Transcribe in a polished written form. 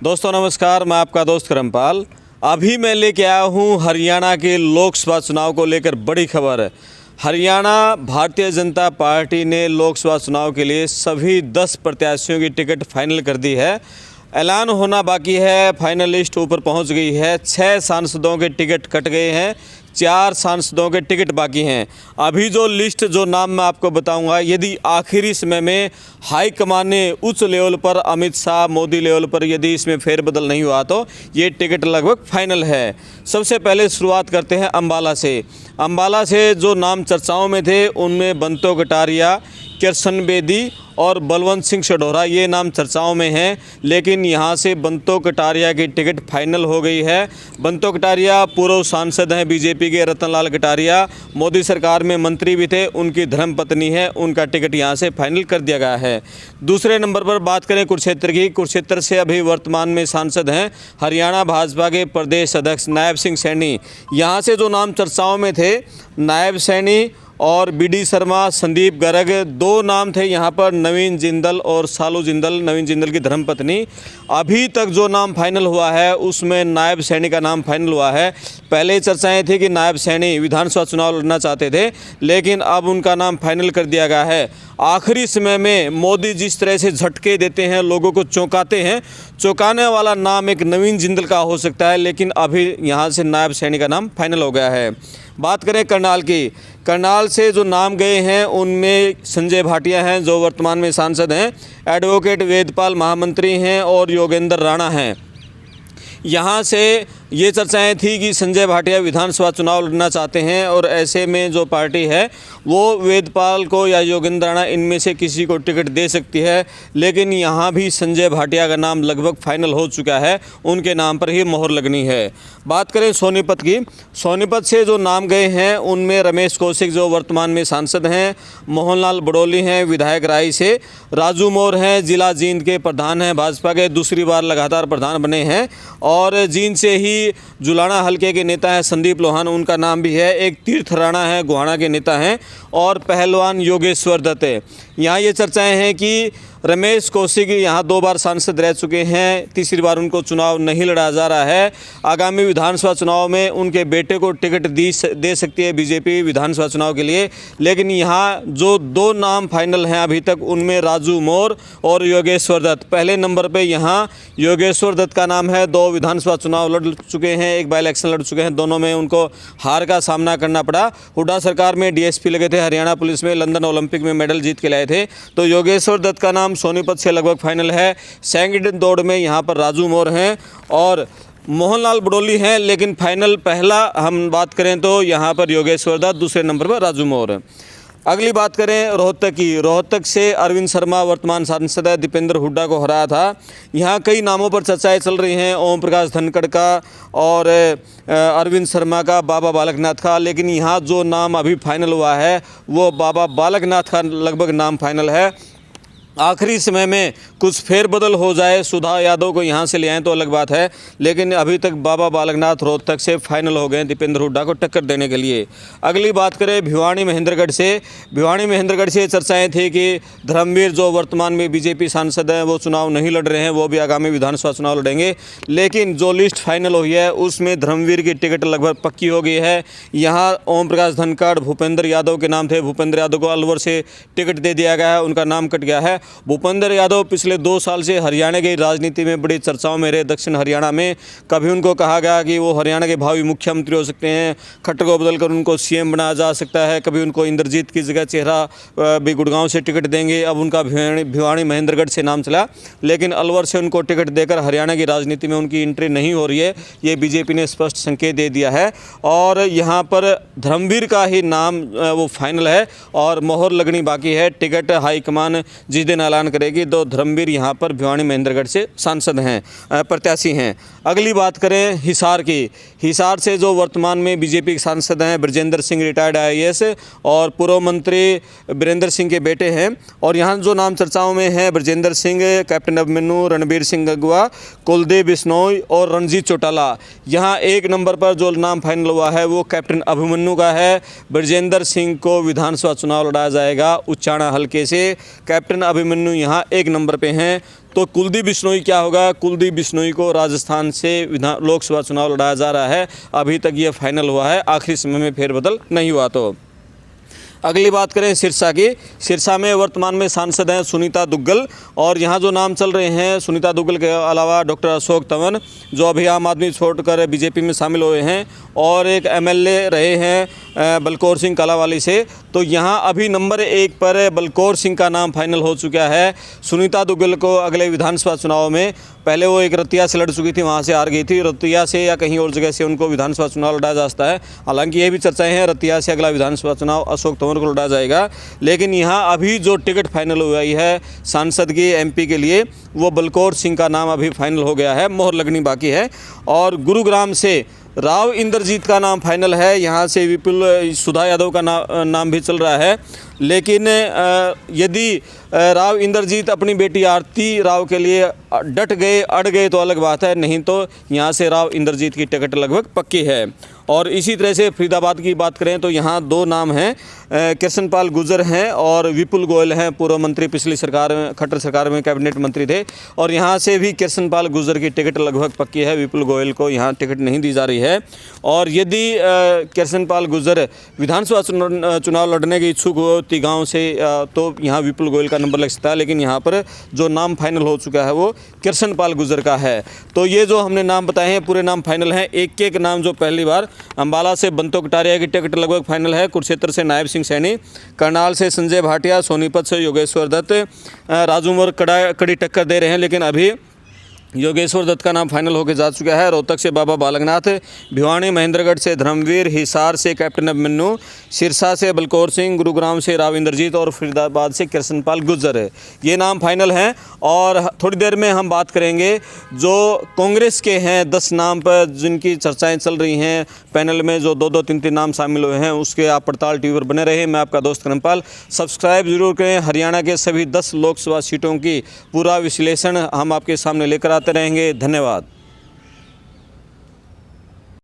दोस्तों नमस्कार, मैं आपका दोस्त करमपाल। अभी मैं लेके आया हूँ हरियाणा के लोकसभा चुनाव को लेकर बड़ी खबर। हरियाणा भारतीय जनता पार्टी ने लोकसभा चुनाव के लिए सभी 10 प्रत्याशियों की टिकट फाइनल कर दी है। ऐलान होना बाकी है, फाइनल लिस्ट ऊपर पहुंच गई है। 6 सांसदों के टिकट कट गए हैं, 4 सांसदों के टिकट बाकी हैं। अभी जो नाम मैं आपको बताऊंगा, यदि आखिरी समय में हाईकमान ने उच्च लेवल पर, अमित शाह मोदी लेवल पर यदि इसमें फेरबदल नहीं हुआ तो ये टिकट लगभग फाइनल है। सबसे पहले शुरुआत करते हैं अम्बाला से। अम्बाला से जो नाम चर्चाओं में थे उनमें बंतो कटारिया, कृष्ण बेदी और बलवंत सिंह सढौरा ये नाम चर्चाओं में हैं, लेकिन यहां से बंतो कटारिया की टिकट फाइनल हो गई है। बंतो कटारिया पूर्व सांसद हैं बीजेपी के। रतनलाल कटारिया मोदी सरकार में मंत्री भी थे, उनकी धर्मपत्नी है, उनका टिकट यहां से फाइनल कर दिया गया है। दूसरे नंबर पर बात करें कुरुक्षेत्र की। कुरुक्षेत्र से अभी वर्तमान में सांसद हैं हरियाणा भाजपा के प्रदेश अध्यक्ष नायब सिंह सैनी। यहाँ से जो नाम चर्चाओं में थे, नायब सैनी और बीडी शर्मा, संदीप गर्ग, 2 नाम थे यहाँ पर, नवीन जिंदल और सालू जिंदल, नवीन जिंदल की धर्मपत्नी। अभी तक जो नाम फाइनल हुआ है उसमें नायब सैनी का नाम फाइनल हुआ है। पहले चर्चाएं थी कि नायब सैनी विधानसभा चुनाव लड़ना चाहते थे, लेकिन अब उनका नाम फाइनल कर दिया गया है। आखिरी समय में मोदी जिस तरह से झटके देते हैं, लोगों को चौंकाते हैं, चौंकाने वाला नाम एक नवीन जिंदल का हो सकता है, लेकिन अभी यहाँ से नायब सैनी का नाम फाइनल हो गया है। बात करें करनाल की। करनाल से जो नाम गए हैं उनमें संजय भाटिया हैं जो वर्तमान में सांसद हैं, एडवोकेट वेदपाल महामंत्री हैं और योगेंद्र राणा हैं। यहाँ से ये चर्चाएं थी कि संजय भाटिया विधानसभा चुनाव लड़ना चाहते हैं और ऐसे में जो पार्टी है वो वेदपाल को या योगेंद्र राणा इनमें से किसी को टिकट दे सकती है, लेकिन यहाँ भी संजय भाटिया का नाम लगभग फाइनल हो चुका है, उनके नाम पर ही मोहर लगनी है। बात करें सोनीपत की। सोनीपत से जो नाम गए हैं उनमें रमेश कौशिक जो वर्तमान में सांसद हैं, मोहनलाल बड़ोली हैं विधायक राई से, राजू मोर हैं जिला जींद के प्रधान हैं भाजपा के, दूसरी बार लगातार प्रधान बने हैं, और जींद से ही जुलाना हलके के नेता हैं संदीप लोहान, उनका नाम भी है। एक तीर्थ राणा है गोहाना के नेता हैं, और पहलवान योगेश्वर दत्त है। यहाँ ये चर्चाएं हैं कि रमेश कौशिक यहाँ 2 बार सांसद रह चुके हैं, तीसरी बार उनको चुनाव नहीं लड़ा जा रहा है। आगामी विधानसभा चुनाव में उनके बेटे को टिकट दे सकती है बीजेपी विधानसभा चुनाव के लिए, लेकिन यहाँ जो 2 नाम फाइनल हैं अभी तक उनमें राजू मोर और योगेश्वर दत्त। पहले नंबर पे यहाँ योगेश्वर दत्त का नाम है, 2 विधानसभा चुनाव लड़ चुके हैं, 1 बाई इलेक्शन लड़ चुके हैं, दोनों में उनको हार का सामना करना पड़ा। हुड्डा सरकार में डीएसपी लगे थे, हरियाणा पुलिस में, लंदन ओलंपिक में मेडल जीत के लाए थे। तो योगेश्वर दत्त का नाम सोनीपत से लगभग फाइनल है। सेकंड दौड़ में यहाँ पर राजू मोर हैं और मोहनलाल बड़ोली हैं, लेकिन फाइनल पहला हम बात करें तो यहाँ पर योगेश्वर दत्त, दूसरे नंबर पर राजू मोर। अगली बात करें रोहतक की। रोहतक से अरविंद शर्मा वर्तमान सांसद है, दीपेंद्र हुड्डा को हराया था। यहाँ कई नामों पर चर्चाएं चल रही हैं, ओम प्रकाश धनखड़ का और अरविंद शर्मा का, बाबा बालकनाथ का, लेकिन यहाँ जो नाम अभी फाइनल हुआ है वो बाबा बालकनाथ का लगभग नाम फाइनल है। आखिरी समय में कुछ फेरबदल हो जाए, सुधा यादव को यहाँ से ले आएँ तो अलग बात है, लेकिन अभी तक बाबा बालकनाथ रोहतक से फाइनल हो गए दीपेंद्र हुड्डा को टक्कर देने के लिए। अगली बात करें भिवानी महेंद्रगढ़ से। भिवानी महेंद्रगढ़ से चर्चाएं थी कि धर्मवीर जो वर्तमान में बीजेपी सांसद हैं वो चुनाव नहीं लड़ रहे हैं, वो भी आगामी विधानसभा चुनाव लड़ेंगे, लेकिन जो लिस्ट फाइनल हुई है उसमें धर्मवीर की टिकट लगभग पक्की हो गई है। यहाँ ओम प्रकाश धनखड़, भूपेंद्र यादव के नाम थे, भूपेंद्र यादव को अलवर से टिकट दे दिया गया है, उनका नाम कट गया है। भूपेंद्र यादव पिछले 2 साल से हरियाणा की राजनीति में बड़ी चर्चाओं में रहे, दक्षिण हरियाणा में। कभी उनको कहा गया कि वो हरियाणा के भावी मुख्यमंत्री हो सकते हैं, खट्टर को बदलकर उनको सीएम बनाया जा सकता है, कभी उनको इंद्रजीत की जगह चेहरा भी गुड़गांव से टिकट देंगे। अब उनका भिवानी महेंद्रगढ़ से नाम चला, लेकिन अलवर से उनको टिकट देकर हरियाणा की राजनीति में उनकी एंट्री नहीं हो रही है, ये बीजेपी ने स्पष्ट संकेत दे दिया है। और यहाँ पर धर्मवीर का ही नाम वो फाइनल है और मोहर लगनी बाकी है। टिकट हाईकमान जिस दिन ऐलान करेगी तो धर्मवीर यहाँ पर भिवानी महेंद्रगढ़ से सांसद हैं, प्रत्याशी हैं। अगली बात करें हिसार की। हिसार से जो वर्तमान में बीजेपी के सांसद हैं ब्रजेंद्र सिंह, रिटायर्ड आईएएस और पूर्व मंत्री बीरेंद्र सिंह के बेटे हैं, और यहाँ जो नाम चर्चाओं में हैं ब्रजेंद्र सिंह, कैप्टन अभिमन्यु, रणबीर सिंह गगुआ, कुलदीप बिश्नोई और रणजीत चौटाला। यहाँ 1 नंबर पर जो नाम फाइनल हुआ है वो कैप्टन अभिमन्यु का है। ब्रजेंद्र सिंह को विधानसभा चुनाव लड़ाया जाएगा उच्चाणा हलके से। कैप्टन अभिमन्यु यहाँ 1 नंबर पे हैं। तो कुलदीप बिश्नोई क्या होगा? कुलदीप बिश्नोई को राजस्थान से लोकसभा चुनाव लड़ाया जा रहा है। अभी तक ये फाइनल हुआ है, आखिरी समय में फेरबदल नहीं हुआ। तो अगली बात करें सिरसा की। सिरसा में वर्तमान में सांसद हैं सुनीता दुग्गल, और यहाँ जो नाम चल रहे हैं सुनीता दुग्गल के अलावा डॉक्टर अशोक तंवर, जो अभी आम आदमी छोड़कर बीजेपी में शामिल हुए हैं, और एक एमएलए रहे हैं बलकौर सिंह कालावाली से। तो यहाँ अभी नंबर 1 पर बलकौर सिंह का नाम फाइनल हो चुका है। सुनीता दुग्गल को अगले विधानसभा चुनाव में, पहले वो एक रतिया से लड़ चुकी थी, वहाँ से हार गई थी, रतिया से या कहीं और जगह से उनको विधानसभा चुनाव लड़ा जा सकता है। हालांकि ये भी चर्चाएं हैं रतिया से अगला विधानसभा चुनाव अशोक तंवर को लड़ा जाएगा। लेकिन यहाँ अभी जो टिकट फाइनल हुई है सांसद की एमपी के लिए, वो बलकौर सिंह का नाम अभी फाइनल हो गया है, मोहर लगनी बाकी है। और गुरुग्राम से राव इंद्रजीत का नाम फाइनल है। यहाँ से विपुल सुधा यादव का नाम भी चल रहा है। लेकिन यदि राव इंद्रजीत अपनी बेटी आरती राव के लिए डट गए, अड़ गए तो अलग बात है, नहीं तो यहाँ से राव इंद्रजीत की टिकट लगभग पक्की है। और इसी तरह से फरीदाबाद की बात करें तो यहाँ 2 नाम हैं, कृष्णपाल गुर्जर हैं और विपुल गोयल हैं, पूर्व मंत्री, पिछली सरकार में, खट्टर सरकार में कैबिनेट मंत्री थे। और यहाँ से भी कृष्णपाल गुर्जर की टिकट लगभग पक्की है, विपुल गोयल को यहाँ टिकट नहीं दी जा रही है। और यदि कृष्णपाल गुर्जर विधानसभा चुनाव लड़ने के इच्छुक होती गाँव से, तो यहाँ विपुल गोयल का नंबर लग सकता है। लेकिन यहाँ पर जो नाम फाइनल हो चुका है वो कृष्णपाल गुर्जर का है। तो ये जो हमने नाम बताए हैं पूरे नाम फाइनल हैं। एक नाम जो पहली बार, अंबाला से बंतो कटारिया की टिकट लगभग फाइनल है, कुरुक्षेत्र से नायब सिंह सैनी, करनाल से संजय भाटिया, सोनीपत से योगेश्वर दत्त, राजूमोर कड़ी टक्कर दे रहे हैं। लेकिन अभी योगेश्वर दत्त का नाम फाइनल होकर जा चुका है। रोहतक से बाबा बालकनाथ, भिवानी महेंद्रगढ़ से धर्मवीर, हिसार से कैप्टन अभिमन्यु, सिरसा से बलकौर सिंह, गुरुग्राम से राव इंद्रजीत और फरीदाबाद से कृष्णपाल गुर्जर है। ये नाम फाइनल हैं। और थोड़ी देर में हम बात करेंगे जो कांग्रेस के हैं 10 नाम पर जिनकी चर्चाएं चल रही हैं पैनल में, जो 2-2, 3-3 नाम शामिल हुए हैं, उसके आप पड़ताल टीवी पर बने रहे। मैं आपका दोस्त करमपाल, सब्सक्राइब जरूर करें। हरियाणा के सभी 10 लोकसभा सीटों की पूरा विश्लेषण हम आपके सामने लेकर आते रहेंगे। धन्यवाद।